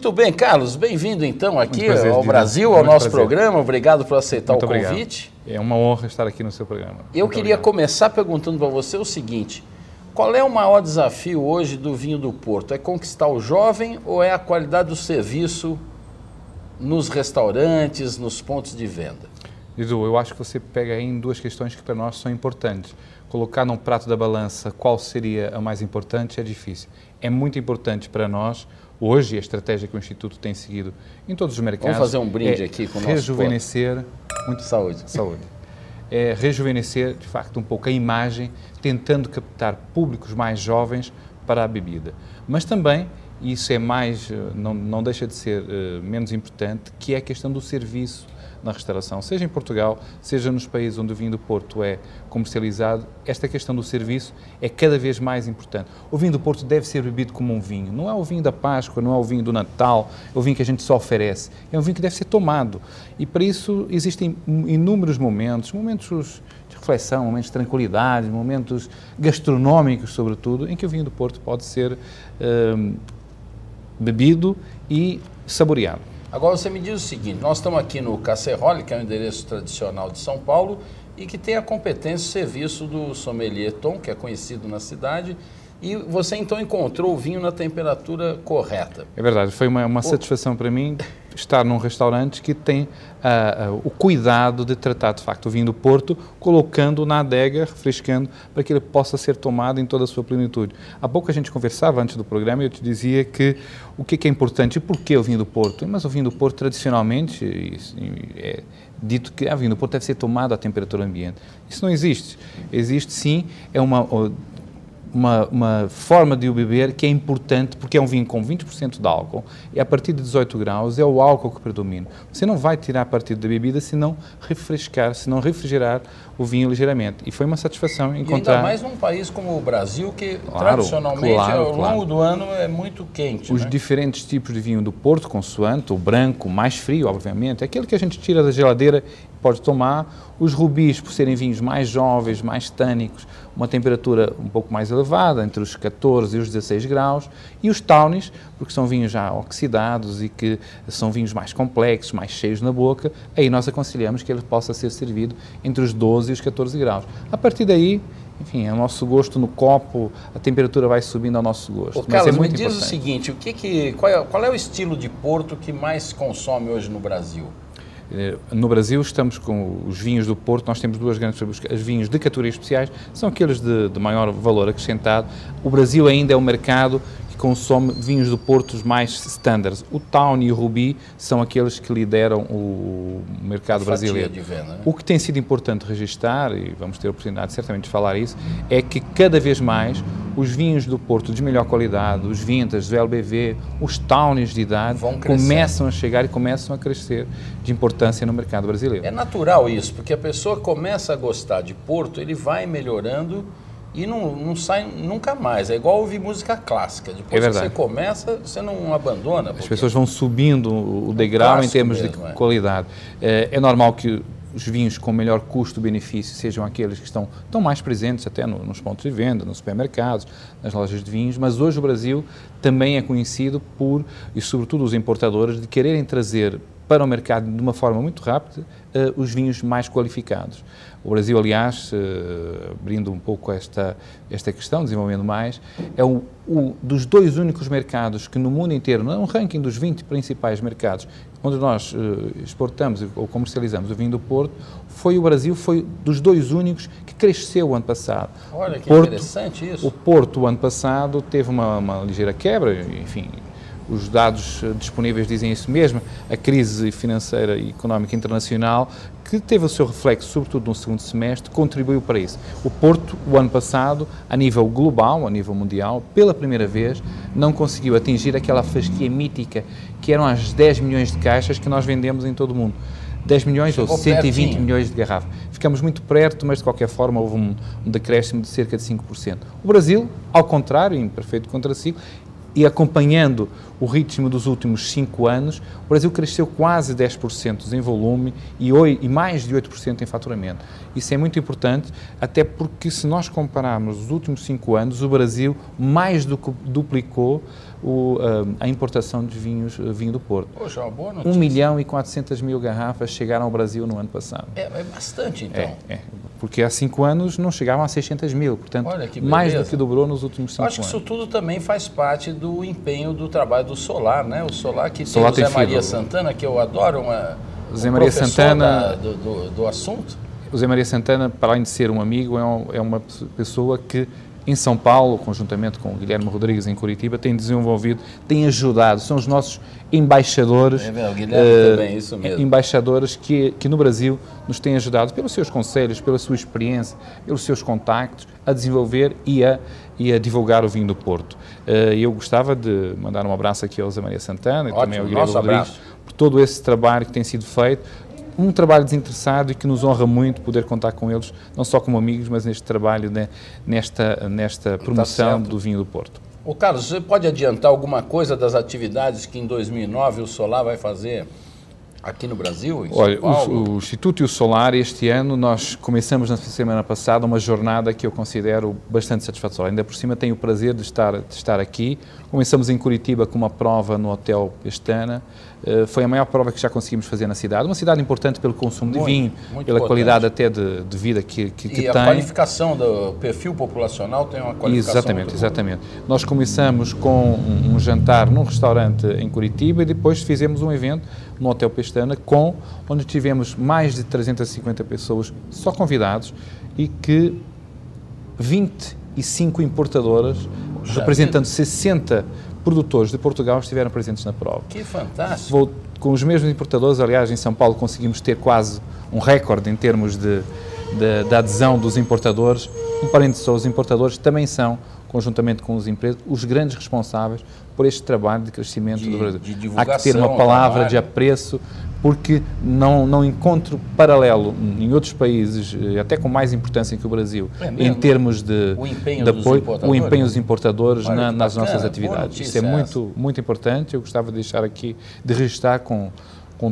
Muito bem, Carlos, bem-vindo então aqui prazer, ao Brasil, ao nosso programa. Obrigado por aceitar o convite. É uma honra estar aqui no seu programa. Eu queria começar perguntando para você o seguinte: qual é o maior desafio hoje do vinho do Porto? É conquistar o jovem ou é a qualidade do serviço nos restaurantes, nos pontos de venda? Edu, eu acho que você pega aí em duas questões que para nós são importantes. Colocar num prato da balança qual seria a mais importante é difícil. É muito importante para nós, hoje, a estratégia que o Instituto tem seguido em todos os mercados... Vamos fazer um brinde aqui com o nosso rejuvenescer... Muito saúde. Saúde. É rejuvenescer, de facto, um pouco a imagem, tentando captar públicos mais jovens para a bebida. Mas também, e isso é mais, não deixa de ser menos importante, que é a questão do serviço na restauração, seja em Portugal, seja nos países onde o vinho do Porto é comercializado, esta questão do serviço é cada vez mais importante. O vinho do Porto deve ser bebido como um vinho, não é o vinho da Páscoa, não é o vinho do Natal, é o vinho que a gente só oferece, é um vinho que deve ser tomado e para isso existem inúmeros momentos de reflexão, momentos de tranquilidade, momentos gastronómicos sobretudo, em que o vinho do Porto pode ser bebido e saboreado. Agora você me diz o seguinte, nós estamos aqui no Casserole, que é um endereço tradicional de São Paulo e que tem a competência e serviço do sommelier Tom, que é conhecido na cidade, e você então encontrou o vinho na temperatura correta. É verdade, foi uma satisfação para mim estar num restaurante que tem o cuidado de tratar de facto o vinho do Porto, colocando na adega, refrescando, para que ele possa ser tomado em toda a sua plenitude. Há pouco a gente conversava antes do programa e eu te dizia que o que é importante e porquê o vinho do Porto. Mas o vinho do Porto tradicionalmente é dito que o vinho do Porto deve ser tomado à temperatura ambiente. Isso não existe. Existe sim, é uma forma de o beber que é importante porque é um vinho com 20% de álcool e a partir de 18 graus é o álcool que predomina. Você não vai tirar partido da bebida se não refrescar, se não refrigerar o vinho ligeiramente. E foi uma satisfação encontrar... E ainda mais num país como o Brasil que tradicionalmente ao longo do ano é muito quente. Os diferentes tipos de vinho do Porto, consoante, o branco, mais frio, obviamente, aquele que a gente tira da geladeira e pode tomar. Os rubis, por serem vinhos mais jovens, mais tânicos, uma temperatura um pouco mais elevada, entre os 14 e os 16 graus, e os tawnies, porque são vinhos já oxidados e que são vinhos mais complexos, mais cheios na boca, aí nós aconselhamos que ele possa ser servido entre os 12 e os 14 graus. A partir daí, enfim, é o nosso gosto no copo, a temperatura vai subindo ao nosso gosto. Carlos, é muito me diz importante. O seguinte, qual é o estilo de Porto que mais se consome hoje no Brasil? No Brasil estamos com os vinhos do Porto, nós temos duas grandes categorias. Os vinhos de categorias especiais são aqueles de maior valor acrescentado. O Brasil ainda é um mercado que consome vinhos do Porto mais standards. O Tawny e o Rubi são aqueles que lideram o mercado brasileiro. De venda, né? O que tem sido importante registrar, e vamos ter a oportunidade certamente de falar isso, é que cada vez mais os vinhos do Porto de melhor qualidade, os vintage, o LBV, os Tawnies de idade, começam a chegar e começam a crescer de importância no mercado brasileiro. É natural isso, porque a pessoa começa a gostar de Porto, ele vai melhorando e não sai nunca mais. É igual ouvir música clássica. Depois que você começa, você não abandona. As pessoas vão subindo o degrau em termos de qualidade. É normal que os vinhos com melhor custo-benefício sejam aqueles que estão mais presentes até nos pontos de venda, nos supermercados, nas lojas de vinhos, mas hoje o Brasil também é conhecido por, e sobretudo os importadores, de quererem trazer para o mercado de uma forma muito rápida os vinhos mais qualificados. O Brasil, aliás, abrindo um pouco esta questão, desenvolvendo mais, é dos dois únicos mercados que no mundo inteiro, não é um ranking dos 20 principais mercados, onde nós exportamos ou comercializamos o vinho do Porto, o Brasil foi dos dois únicos que cresceu o ano passado. Olha que interessante isso. O Porto, o ano passado, teve uma ligeira quebra, enfim, os dados disponíveis dizem isso mesmo, a crise financeira e económica internacional, que teve o seu reflexo, sobretudo no segundo semestre, contribuiu para isso. O Porto, o ano passado, a nível global, a nível mundial, pela primeira vez, não conseguiu atingir aquela fasquia mítica que eram as 10 milhões de caixas que nós vendemos em todo o mundo. 10 milhões ou 120 milhões de garrafas. Ficamos muito perto, mas de qualquer forma houve um decréscimo de cerca de 5%. O Brasil, ao contrário, em perfeito contraciclo, e acompanhando o ritmo dos últimos 5 anos, o Brasil cresceu quase 10% em volume e mais de 8% em faturamento. Isso é muito importante, até porque se nós compararmos os últimos 5 anos, o Brasil mais do que duplicou a importação de vinho do Porto. Poxa, uma boa notícia. 1.400.000 garrafas chegaram ao Brasil no ano passado. É bastante, então. Porque há 5 anos não chegavam a 600.000, portanto, mais do que dobrou nos últimos 5 anos. Acho que isso tudo também faz parte do empenho do trabalho do Solar, né? O Solar que tem o Zé Maria Santana, que eu adoro, Zé Maria Santana, do assunto. O Zé Maria Santana, para além de ser um amigo, é uma pessoa que em São Paulo, conjuntamente com o Guilherme Rodrigues em Curitiba, tem desenvolvido, tem ajudado, são os nossos embaixadores, o Guilherme também, isso mesmo. Embaixadores que no Brasil nos têm ajudado pelos seus conselhos, pela sua experiência, pelos seus contactos, a desenvolver e a divulgar o vinho do Porto. Eu gostava de mandar um abraço aqui ao Zé Maria Santana e também ao Guilherme Rodrigues por todo esse trabalho que tem sido feito. Um trabalho desinteressado e que nos honra muito poder contar com eles, não só como amigos, mas neste trabalho, né, nesta promoção do vinho do Porto. Ô Carlos, você pode adiantar alguma coisa das atividades que em 2009 o Solar vai fazer aqui no Brasil? Olha, o Instituto e o Solar, este ano, nós começamos na semana passada uma jornada que eu considero bastante satisfatória. Ainda por cima tenho o prazer de estar aqui. Começamos em Curitiba com uma prova no Hotel Pestana. Foi a maior prova que já conseguimos fazer na cidade. Uma cidade importante pelo consumo de vinho, pela qualidade até de vida que tem. E a qualificação do perfil populacional tem uma qualificação. Exatamente. Nós começamos com um jantar num restaurante em Curitiba e depois fizemos um evento no Hotel Pestana, onde tivemos mais de 350 pessoas só convidados e que 25 importadoras, representando 60 produtores de Portugal, estiveram presentes na prova. Que fantástico! Com os mesmos importadores, aliás, em São Paulo conseguimos ter quase um recorde em termos de adesão dos importadores. Um parênteses, os importadores também são, conjuntamente com as empresas, os grandes responsáveis por este trabalho de crescimento do Brasil. Há que ter uma palavra de apreço, porque não encontro paralelo em outros países, até com mais importância que o Brasil, em termos de apoio, o empenho dos importadores nas nossas atividades. Isso é muito importante. Eu gostava de deixar aqui, de registrar com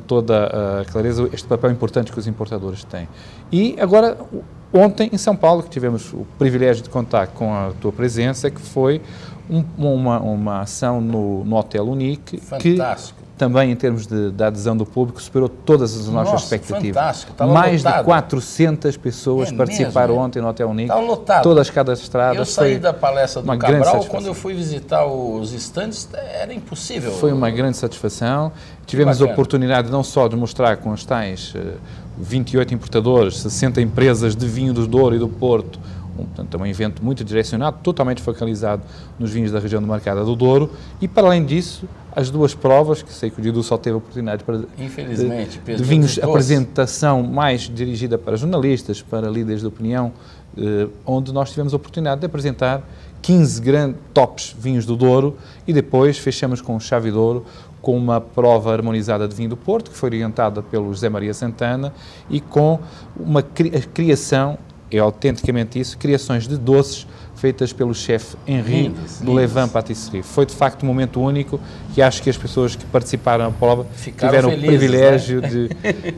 toda a clareza este papel importante que os importadores têm. E agora, ontem em São Paulo, que tivemos o privilégio de contar com a tua presença, que foi uma ação no Hotel Unique, fantástico, que também em termos da adesão do público superou todas as nossas expectativas. Fantástico. Estava mais lotado. De 400 pessoas participaram mesmo, ontem no Hotel Unique. Estava lotado. Todas cadastradas. Eu saí da palestra do Cabral, quando eu fui visitar os estandes, era impossível. Foi uma grande satisfação. Tivemos a oportunidade não só de mostrar com os tais 28 importadores, 60 empresas de vinho do Douro e do Porto, portanto, é um evento muito direcionado, totalmente focalizado nos vinhos da região demarcada do Douro, e para além disso, as duas provas, que sei que o Didu só teve a oportunidade de vinhos, apresentação mais dirigida para jornalistas, para líderes de opinião, onde nós tivemos a oportunidade de apresentar 15 grandes tops vinhos do Douro e depois fechamos com chave de ouro, com uma prova harmonizada de vinho do Porto, que foi orientada pelo José Maria Santana e com uma criação, é autenticamente isso, criações de doces feitas pelo chefe Henri do Levan Patisserie. Foi de facto um momento único que acho que as pessoas que participaram da prova tiveram o privilégio, né,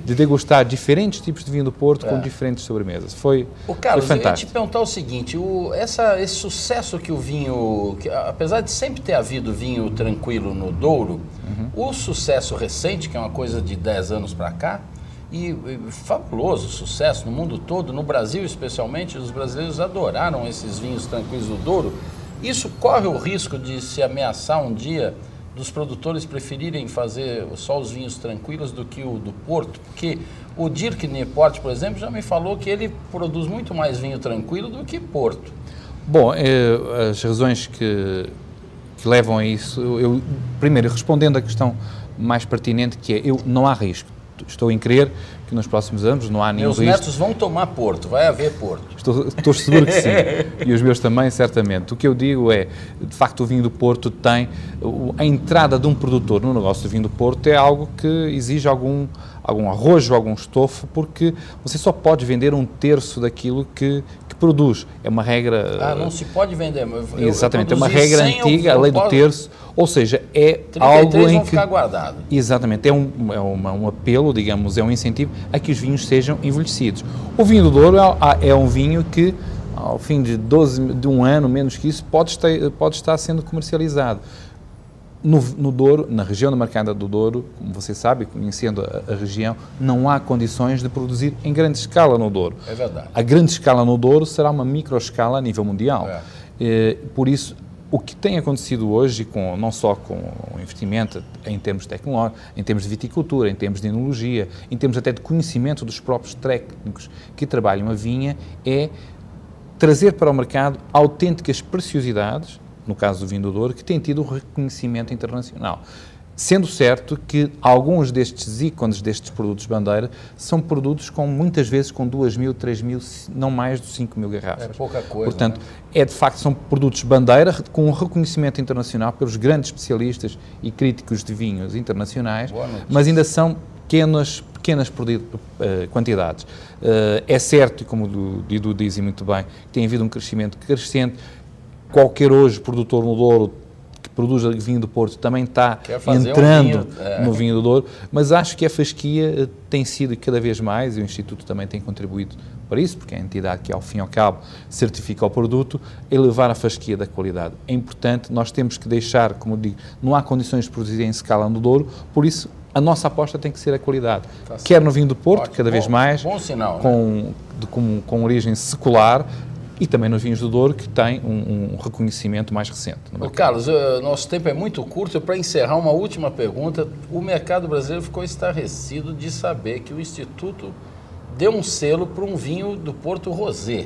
de degustar diferentes tipos de vinho do Porto com diferentes sobremesas. Foi Carlos, fantástico. Eu ia te perguntar o seguinte, esse sucesso que o vinho, apesar de sempre ter havido vinho tranquilo no Douro, o sucesso recente, que é uma coisa de 10 anos para cá, e fabuloso sucesso no mundo todo, no Brasil especialmente, os brasileiros adoraram esses vinhos tranquilos do Douro. Isso corre o risco de se ameaçar um dia dos produtores preferirem fazer só os vinhos tranquilos do que o do Porto? Porque o Dirk Nieport, por exemplo, já me falou que ele produz muito mais vinho tranquilo do que Porto. Bom, as razões que levam a isso, primeiro, respondendo à questão mais pertinente, que é, não há risco. Estou em crer que nos próximos anos não há nenhum risco. Meus netos vão tomar Porto, vai haver Porto. Estou seguro que sim, e os meus também, certamente. O que eu digo é, de facto, o vinho do Porto tem... A entrada de um produtor no negócio do vinho do Porto é algo que exige algum arrojo, algum estofo, porque você só pode vender um terço daquilo que produz, é uma regra... não se pode vender. Exatamente, é uma regra antiga, a lei do terço, ou seja, é 33 algo em vão que... ficar guardados. Exatamente, é um apelo, digamos, é um incentivo a que os vinhos sejam envelhecidos. O vinho do Douro é um vinho que, ao fim de um ano, menos que isso, pode estar sendo comercializado. No Douro, na região da Marcada do Douro, como você sabe, conhecendo a região, não há condições de produzir em grande escala no Douro. É verdade. A grande escala no Douro será uma microescala a nível mundial. Por isso, o que tem acontecido hoje, não só com o investimento em termos tecnológicos, em termos de viticultura, em termos de enologia, em termos até de conhecimento dos próprios técnicos que trabalham a vinha, é trazer para o mercado autênticas preciosidades, no caso do vinho do Douro, que tem tido um reconhecimento internacional. Sendo certo que alguns destes ícones, destes produtos bandeira, são produtos muitas vezes com 2.000, 3.000, não mais de 5.000 garrafas. É pouca coisa. Portanto, de facto, são produtos bandeira com um reconhecimento internacional pelos grandes especialistas e críticos de vinhos internacionais, mas ainda são pequenas quantidades. É certo, e como o Didu diz muito bem, que tem havido um crescimento crescente. Qualquer hoje produtor no Douro que produz vinho do Porto também está entrando no vinho do Douro, mas acho que a fasquia tem sido cada vez mais, e o Instituto também tem contribuído para isso, porque é a entidade que, ao fim e ao cabo, certifica o produto, elevar a fasquia da qualidade. É importante, nós temos que deixar, como eu digo, não há condições de produzir em escala no Douro, por isso a nossa aposta tem que ser a qualidade. Quer no vinho do Porto, cada vez mais, sinal, com origem secular, e também nos vinhos do Douro, que tem um reconhecimento mais recente. Carlos, nosso tempo é muito curto. Para encerrar, uma última pergunta. O mercado brasileiro ficou estarrecido de saber que o Instituto deu um selo para um vinho do Porto Rosé.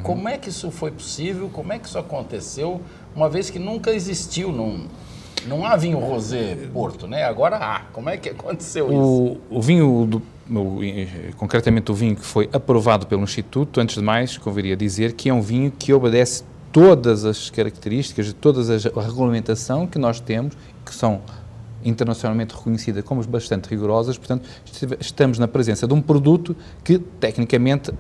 Como é que isso foi possível? Como é que isso aconteceu? Uma vez que nunca existiu, não há vinho rosé Porto, né? Agora há. Como é que aconteceu isso? O vinho, concretamente o vinho que foi aprovado pelo Instituto, antes de mais, conviria dizer que é um vinho que obedece todas as características, toda a regulamentação que nós temos, que são internacionalmente reconhecida como bastante rigorosas, portanto, estamos na presença de um produto que, tecnicamente,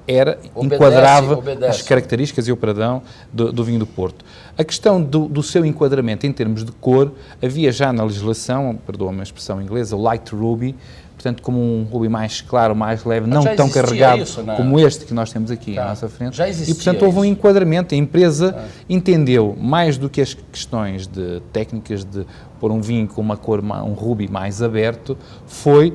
enquadrava as características e o padrão do vinho do Porto. A questão do seu enquadramento em termos de cor, havia já na legislação, perdoa-me a expressão inglesa, o light ruby, portanto, como um ruby mais claro, mais leve, não tão carregado como este que nós temos aqui à nossa frente. E, portanto, houve um enquadramento. A empresa entendeu, mais do que as questões técnicas de pôr um vinho com uma cor, um ruby mais aberto, foi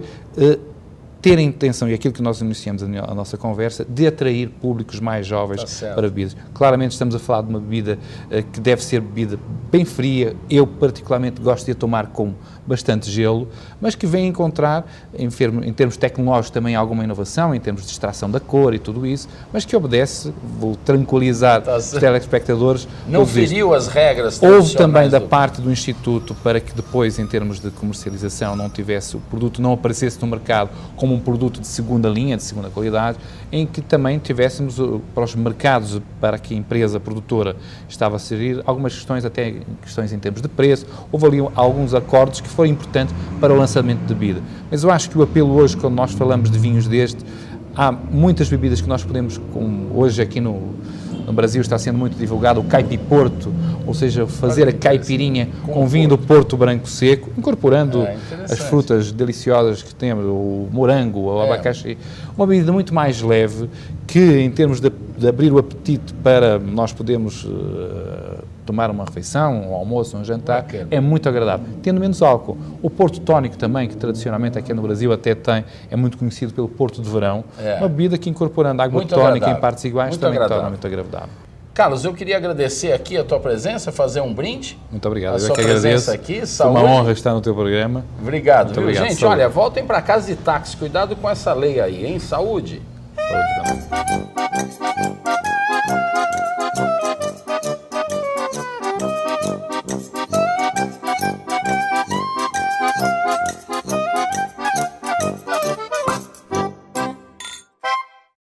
ter a intenção, e aquilo que nós iniciamos a nossa conversa, de atrair públicos mais jovens para bebidas. Claramente estamos a falar de uma bebida que deve ser bebida bem fria. Eu particularmente gosto de a tomar com bastante gelo, mas que vem encontrar, em termos tecnológicos, também alguma inovação, em termos de extração da cor e tudo isso, mas que obedece, vou tranquilizar os telespectadores. Não feriu as regras. Houve também da parte do Instituto para que depois, em termos de comercialização, o produto não aparecesse no mercado como um produto de segunda linha, de segunda qualidade, em que também tivéssemos para os mercados para que a empresa produtora estava a servir algumas questões, até questões em termos de preço. Houve ali alguns acordos que foram importantes para o lançamento de bebida. Mas eu acho que o apelo hoje, quando nós falamos de vinhos há muitas bebidas que nós podemos, como hoje aqui no Brasil está sendo muito divulgado, o caipiporto, ou seja, fazer a caipirinha com vinho do Porto branco seco, incorporando as frutas deliciosas que temos, o morango, o abacaxi, uma bebida muito mais leve, que em termos de abrir o apetite para nós podermos tomar uma refeição, um almoço, um jantar, é muito agradável, tendo menos álcool. O Porto Tónico também, que tradicionalmente aqui no Brasil até é muito conhecido pelo Porto de Verão, uma bebida que, incorporando água tónica em partes iguais, também torna muito agradável. Carlos, eu queria agradecer aqui a tua presença, fazer um brinde. Muito obrigado, eu que agradeço. Aqui, foi uma honra estar no teu programa. Obrigado, muito obrigado. Gente, saúde. Olha, voltem para casa de táxi, cuidado com essa lei aí, hein? Saúde. Saúde também.